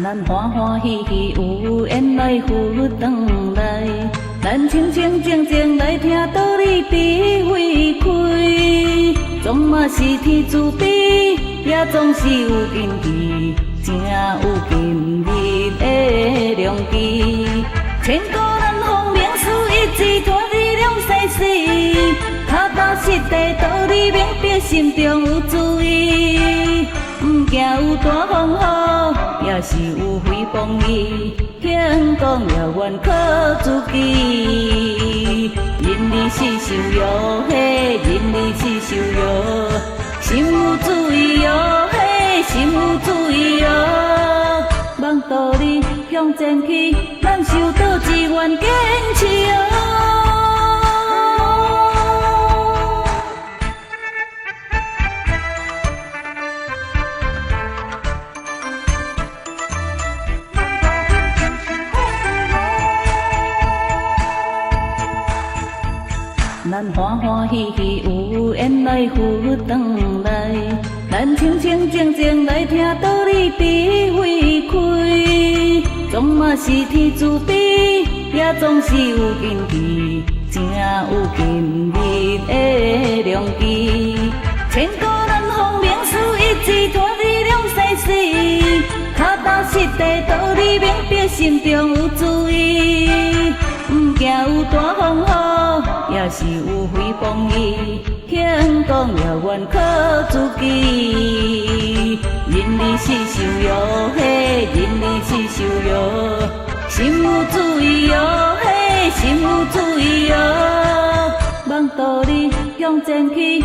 咱欢欢喜喜有缘来赴转来，咱清清静静来听道理比会开，总嘛是天注定，也总是有根基，正有今日的良机。千古难逢名士，一字拖你两世世，脚踏实地道理明白，心中有注意。不惊有大风雨，也是有非风雨，险讲也愿靠自己。人力是受哟嘿，人力是受哟，心有注意哟嘿，心有注意哟。望道理向前去，咱受到只愿坚持哦。咱欢欢喜喜有缘来赴转来，咱清清静静来听道理比会开，总嘛是天注定，也总是有根基，正有今日的良机。千古难逢名士，一字拖你两世世，脚踏实地道理明白，心中有注意。不惊有大风雨，也是有非风雨，险讲也愿靠自己。人力是受哟嘿，人力是受哟，心有注意哟嘿，心有注意哟。望道理向前去。